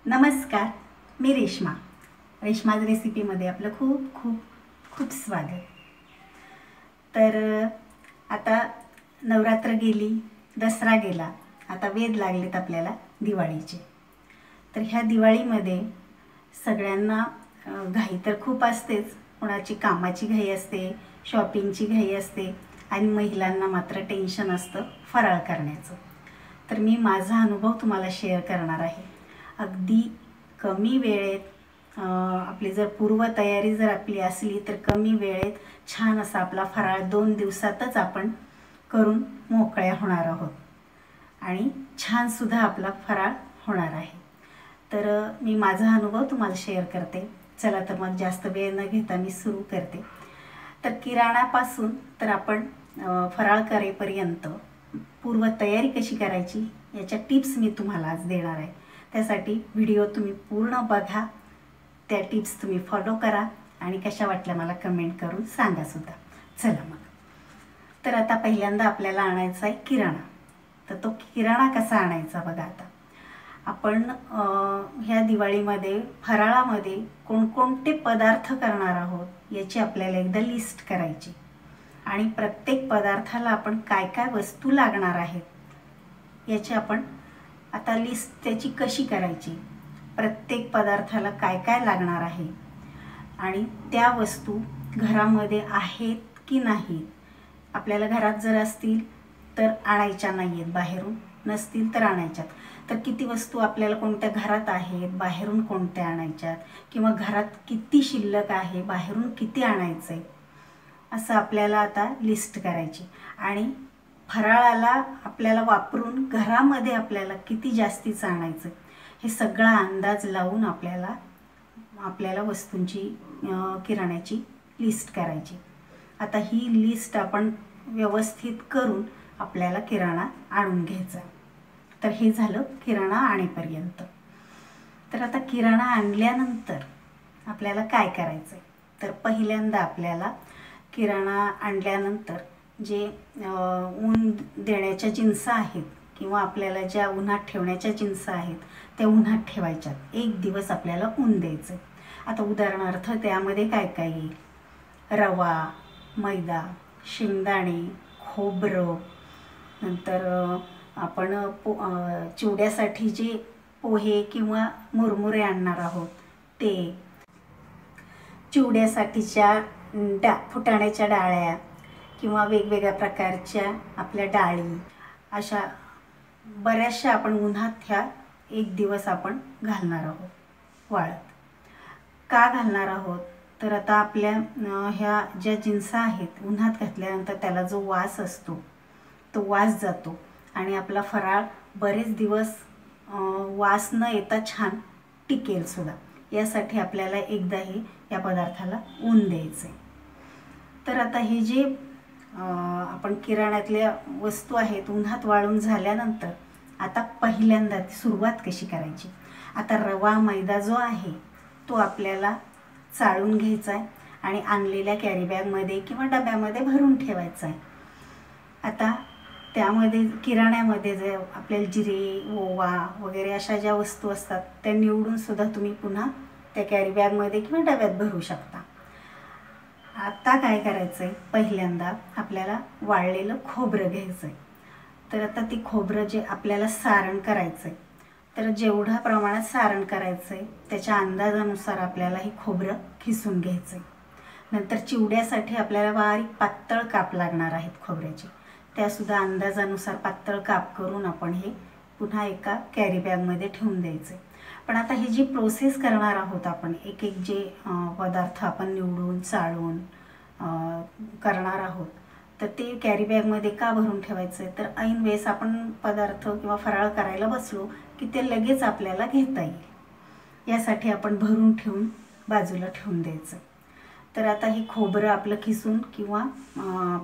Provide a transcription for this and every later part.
नमस्कार, मी रेश्माज रेसिपीमध्ये आपलं खूप खूप खूप स्वागत। तर आता नवरात्र गेली, दसरा गेला, आता वेध लागलेत आपल्याला दिवाळीचे। तर ह्या दिवाळीमध्ये सगळ्यांना घाई तर खूप असतेच, कोणाची कामाची घाई असते, शॉपिंगची घाई असते आणि महिलांना मात्र टेन्शन असतं फराळ करण्याचं। तर मी माझा अनुभव तुम्हाला शेअर करणार आहे। अगदी कमी वेळेत आपली जर पूर्वतयारी जर आपली असली तर कमी वेळेत छान असा आपला फराळ 2 दिवसातच आपण करून मोकळ्या होणार आहोत आणि छान सुद्धा आपला फराळ होणार आहे। तर मी माझा अनुभव तुम्हाला शेअर करते। चला तर मग जास्त वेळ न घेता मी सुरू करते। तर किराणापासून तर आपण फराळ करेपर्यंत पूर्वतयारी कशी करायची याच्या टिप्स मी तुम्हाला आज देणार आहे। त्यासाठी व्हिडिओ तुम्ही पूर्ण बघा, त्या टिप्स तुम्ही फॉलो करा आणि कशा वाटल्या मला कमेंट करून सांगा सुद्धा। चला मग, तर आता पहिल्यांदा आपल्याला आणायचा आहे किराणा। तर तो किराणा कसा आणायचा बघा। आता आपण ह्या दिवाळीमध्ये फराळामध्ये कोणकोणते पदार्थ करणार आहोत याची आपल्याला एकदा लिस्ट करायची आणि प्रत्येक पदार्थाला आपण काय काय वस्तू लागणार आहेत याची आपण आता लिस्ट त्याची कशी करायची, प्रत्येक पदार्थाला काय काय लागणार आहे आणि त्या वस्तू घरामध्ये आहेत की नाहीत। आपल्याला घरात जर असतील तर आणायच्या नाहीत, बाहेरून नसतील तर आणायच्यात। तर किती वस्तू आपल्याला कोणत्या घरात आहेत, बाहेरून कोणत्या आणायच्यात, किंवा घरात किती शिल्लक आहे, बाहेरून किती आणायचं आहे, असं आपल्याला आता लिस्ट करायची। आणि फराळाला आपल्याला वापरून घरामध्ये आपल्याला किती जास्तीचं आणायचं हे सगळा अंदाज लावून आपल्याला वस्तूंची किराण्याची लिस्ट करायची। आता ही लिस्ट आपण व्यवस्थित करून आपल्याला किराणा आणून घ्यायचा। तर हे झालं किराणा आणेपर्यंत। तर आता किराणा आणल्यानंतर आपल्याला काय करायचं, तर पहिल्यांदा आपल्याला किराणा आणल्यानंतर जे ऊन देण्याच्या जिन्स आहेत किंवा आपल्याला ज्या उन्हात ठेवण्याच्या जिन्स आहेत त्या उन्हात ठेवायच्यात। 1 दिवस आपल्याला ऊन द्यायचं। आता उदाहरणार्थ त्यामध्ये काय काय येईल, रवा, मैदा, शेंगदाणे, खोबरं, नंतर आपण चिवड्यासाठी जे पोहे किंवा मुरमुरे आणणार आहोत ते, चिवड्यासाठीच्या फुटाण्याच्या डाळ्या किंवा वेगवेगळ्या प्रकारच्या आपल्या डाळी, अशा बऱ्याचशा आपण उन्हात ह्या 1 दिवस आपण घालणार आहोत वाळत। का घालणार आहोत, तर आता आपल्या ह्या ज्या जिन्स आहेत उन्हात घातल्यानंतर त्याला जो वास असतो तो वास जातो आणि आपला फराळ बरेच दिवस वास न येता छान टिकेल सुद्धा। यासाठी आपल्याला एकदाही या पदार्थाला ऊन द्यायचे। तर आता हे जे आपण किराण्यातल्या वस्तू आहेत उन्हात वाळून झाल्यानंतर आता पहिल्यांदा सुरुवात कशी करायची। आता रवा मैदा जो आहे तो आपल्याला चाळून घ्यायचा आहे आणि आणलेल्या कॅरीबॅगमध्ये किंवा डब्यामध्ये भरून ठेवायचा आहे। आता त्यामध्ये किराण्यामध्ये जे आपल्याला जिरे, ओवा वगैरे अशा ज्या वस्तू असतात त्या निवडून सुद्धा तुम्ही पुन्हा त्या कॅरीबॅगमध्ये किंवा डब्यात भरू शकता। आता काय करायचं आहे, पहिल्यांदा आपल्याला वाळलेलं खोबरं घ्यायचं आहे। तर आता ती खोबरं जे आपल्याला सारण करायचं आहे, तर जेवढ्या प्रमाणात सारण करायचं आहे त्याच्या अंदाजानुसार आपल्याला हे खोबरं खिसून घ्यायचं आहे। नंतर चिवड्यासाठी आपल्याला बारीक पातळ काप लागणार आहेत खोबऱ्याचे, त्यासुद्धा अंदाजानुसार पातळ काप करून आपण हे पुन्हा एका कॅरीबॅगमध्ये ठेवून द्यायचे। पण आता ही जी प्रोसेस करणार आहोत आपण, एक एक जे पदार्थ आपण निवडून चाळून करणार आहोत तर ते कॅरीबॅगमध्ये का भरून ठेवायचं आहे, तर ऐन वेळेस आपण पदार्थ किंवा फराळ करायला बसलो की ते लगेच आपल्याला घेता येईल, यासाठी आपण भरून ठेवून बाजूला ठेवून द्यायचं। तर आता हे खोबरं आपलं खिसून किंवा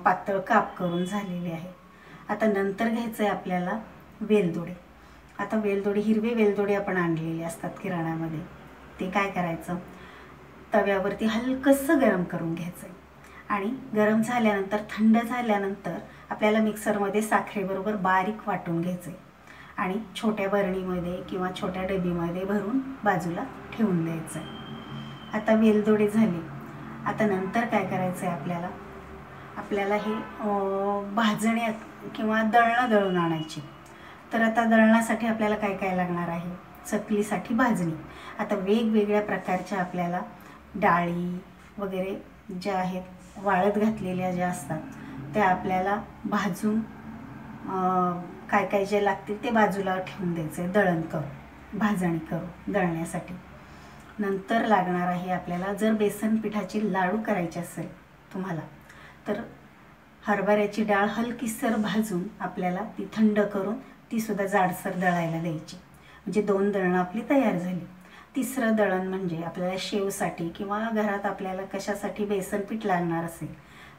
पातळ काप करून झालेले आहे। आता नंतर घ्यायचं आहे आपल्याला वेलदोडे। आता वेलदोडे, हिरवे वेलदोडे आपण आणलेले असतात किराण्यामध्ये, ते काय करायचं, तव्यावरती हलकंसं गरम करून घ्यायचं आहे आणि गरम झाल्यानंतर, थंड झाल्यानंतर आपल्याला मिक्सरमध्ये साखरेबरोबर बारीक वाटून घ्यायचं आहे आणि छोट्या बरणीमध्ये किंवा छोट्या डबीमध्ये भरून बाजूला ठेवून द्यायचं आहे. आता वेलदोडे झाले. आता नंतर काय करायचं आहे आपल्याला हे भाजण्यात किंवा दळून आणायची. तर आता दळण्यासाठी आपल्याला काय काय लागणार आहे? चकलीसाठी भाजणी. आता वेगवेगळ्या प्रकारच्या आपल्याला डाळी वगैरे ज्या आहेत वाळत घातलेल्या ज्या असतात त्या आपल्याला भाजून काय काय जे लागतील ते बाजूला ठेवून द्यायचे दळण करून, भाजणी करून दळण्यासाठी. नंतर लागणार आहे आपल्याला, जर बेसन पिठाचे लाडू करायचे असेल तुम्हाला, तर हरभऱ्याची डाळ हलकीसर भाजून आपल्याला ती थंड करून ती सुद्धा जाडसर दळायला द्यायची. म्हणजे 2 दळणं आपली तयार झाली. तिसरं दळण म्हणजे आपल्याला शेवसाठी किंवा घरात आपल्याला कशासाठी बेसन पीठ लागणार असेल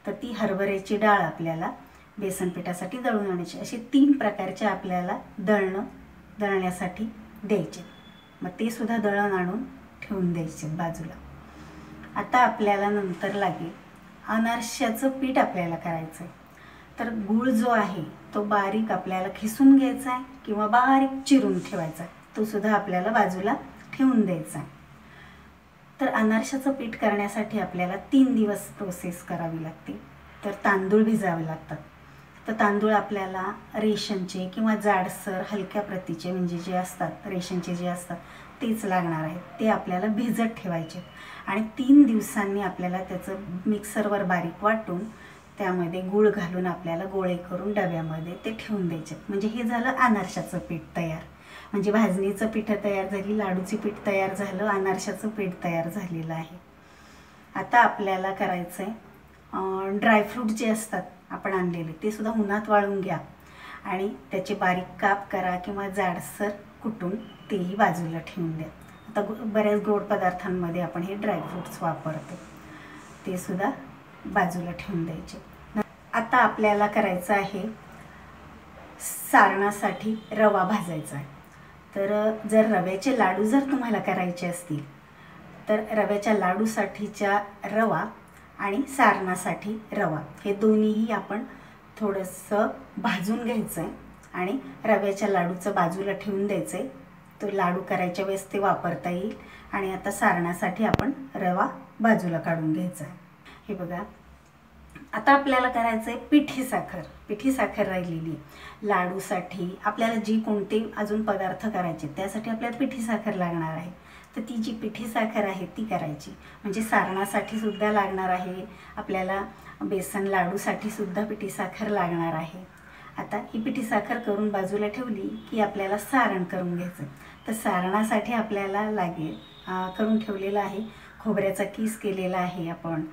तर ती हरभऱ्याची डाळ आपल्याला बेसन पिठासाठी दळून आणायची. असे 3 प्रकारचे आपल्याला दळण्यासाठी द्यायचे. मग ते सुद्धा दळण आणून ठेवून द्यायचे बाजूला. आता आपल्याला नंतर लागेल अनारशाचं पीठ आपल्याला करायचं आहे. तर गूळ जो आहे तो बारीक आपल्याला खिसून घ्यायचा आहे किंवा बारीक चिरून ठेवायचा आहे. तो सुद्धा आपल्याला बाजूला ठेवून द्यायचा आहे. तर अनारशाचं पीठ करण्यासाठी आपल्याला 3 दिवस प्रोसेस करावी लागते. तर तांदूळ भिजावे लागतात. तर तांदूळ आपल्याला रेशनचे किंवा जाडसर हलक्या प्रतीचे म्हणजे जे असतात रेशनचे जे असतात तेच लागणार आहेत. ते आपल्याला भिजत ठेवायचे आणि 3 दिवसांनी आपल्याला त्याचं मिक्सरवर बारीक वाटून त्यामध्ये गूळ घालून आपल्याला गोळे करून डब्यामध्ये ते ठेवून द्यायचे. म्हणजे हे झालं अनारशाचं पीठ तयार. म्हणजे भाजणीचं पीठ तयार झाली, लाडूचे पीठ तयार झालं, अनारशाचं पीठ तयार झालेलं आहे. आता आपल्याला करायचं आहे ड्रायफ्रूट जे असतात आपण आणलेले ते सुद्धा उन्हात वाळून घ्या आणि त्याचे बारीक काप करा किंवा जाडसर कुटून तेही बाजूला ठेवून द्या. आता बऱ्याच गोड पदार्थांमध्ये आपण हे ड्रायफ्रूट्स वापरतो, ते सुद्धा बाजूला ठेवून द्यायचे. आता आपल्याला करायचं आहे सारणासाठी रवा भाजायचा आहे. तर जर रव्याचे लाडू जर तुम्हाला करायचे असतील तर रव्याच्या लाडूसाठीच्या रवा आणि सारणासाठी रवा हे दोन्हीही आपण थोडंसं भाजून घ्यायचं आहे आणि रव्याच्या लाडूचं बाजूला ठेवून द्यायचं आहे. तो लाडू करायच्या वेळेस ते वापरता येईल. आणि आता सारणासाठी आपण रवा बाजूला काढून घ्यायचा आहे. हे बघा, आता आपल्याला करायचं आहे पिठी साखर राहिलेली आहे. लाडूसाठी आपल्याला जी कोणते अजून पदार्थ करायचे त्यासाठी आपल्याला पिठी साखर लागणार आहे. तर ती जी पिठी साखर आहे ती करायची. म्हणजे सारणासाठी सुद्धा लागणार आहे आपल्याला, बेसन लाडूसाठी सुद्धा पिठी साखर लागणार आहे. आता ही पिठी साखर करून बाजूला ठेवली की आपल्याला सारण करून घ्यायचं. तर सारणासाठी आपल्याला लागेल करून ठेवलेलं आहे खोबऱ्याचा किस केलेला आहे आपण,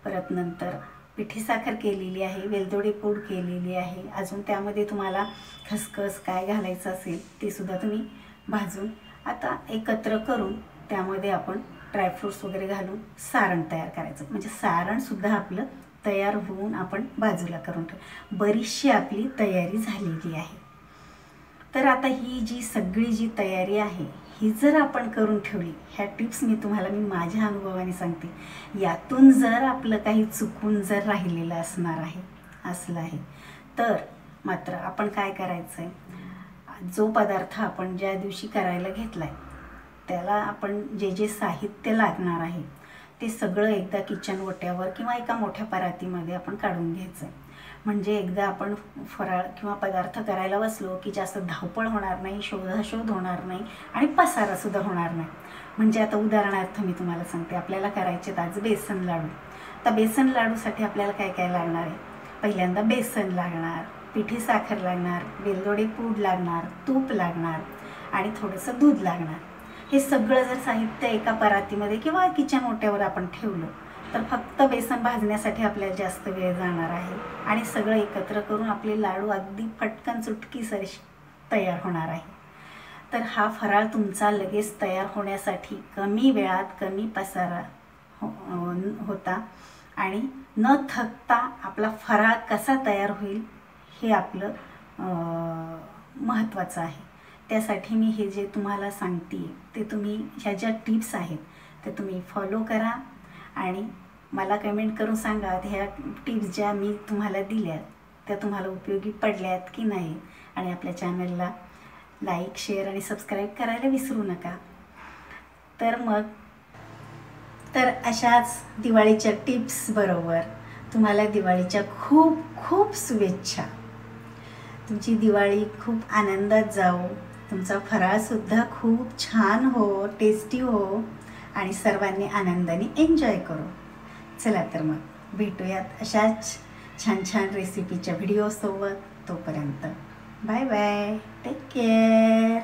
परत नंतर पिठी साखर केलेली आहे, वेलदोडे पूड केलेली आहे. अजून त्यामध्ये तुम्हाला खसखस काय घालायचं असेल ते सुद्धा तुम्ही भाजून आता एकत्र करून त्यामध्ये आपण ड्रायफ्रूट्स वगैरे घालून सारण तयार करायचं. म्हणजे सारणसुद्धा आपलं तयार होऊन आपण बाजूला करून ठेवू. बरीचशी आपली तयारी झालेली आहे. तर आता ही जी सगळी जी तयारी आहे ही जर आपण करून ठेवली, ह्या टिप्स मी तुम्हाला माझ्या अनुभवाने सांगते, यातून जर आपलं काही चुकून जर राहिलेलं असलं आहे तर मात्र आपण काय करायचं आहे, जो पदार्थ आपण ज्या दिवशी करायला घेतला आहे त्याला आपण जे जे साहित्य लागणार आहे ते सगळं एकदा किचन ओट्यावर किंवा एका मोठ्या परातीमध्ये आपण काढून घ्यायचं आहे. म्हणजे एकदा आपण फराळ किंवा पदार्थ करायला बसलो की जास्त धावपळ होणार नाही, शोधाशोध होणार नाही आणि पसारासुद्धा होणार नाही. म्हणजे आता उदाहरणार्थ मी तुम्हाला सांगते, आपल्याला करायचे आज बेसन लाडू. तर बेसन लाडूसाठी आपल्याला काय काय लागणार आहे, पहिल्यांदा बेसन लागणार, पिठी साखर लागणार, वेलदोडे पूड लागणार, तूप लागणार आणि थोडंसं दूध लागणार. हे सगळं जर साहित्य एका परातीमध्ये किंवा किचन ओट्यावर आपण ठेवलं तर फक्त बेसन भाजण्यासाठी आपल्याला जास्त वेळ जाणार आहे आणि सगळं एकत्र करून आपले लाडू अगदी फटकन चुटकीसर तयार होणार आहे. तर हा फराळ तुमचा लगेच तयार होण्यासाठी कमी वेळात कमी पसारा होता आणि न थकता आपला फराळ कसा तयार होईल हे आपलं महत्त्वाचं आहे. त्यासाठी मी हे जे तुम्हाला सांगते ते तुम्ही ह्या ज्या टिप्स आहेत ते तुम्ही फॉलो करा आणि मला कमेंट करून सांगा ह्या टिप्स ज्या मी तुम्हाला दिल्यात त्या तुम्हाला उपयोगी पडल्यात की नाही. आणि आपल्या चॅनलला लाईक, शेअर आणि सबस्क्राईब करायला विसरू नका. तर अशाच दिवाळीच्या टिप्स बरोबर तुम्हाला दिवाळीच्या खूप खूप शुभेच्छा. तुमची दिवाळी खूप आनंदात जाओ, तुमचा फराळसुद्धा खूप छान हो, टेस्टी हो आणि सर्वांनी आनंदाने एन्जॉय करू. चला तर मग भेटूयात अशाच छान छान रेसिपीच्या व्हिडिओसोबत. तोपर्यंत बाय बाय, टेक केअर.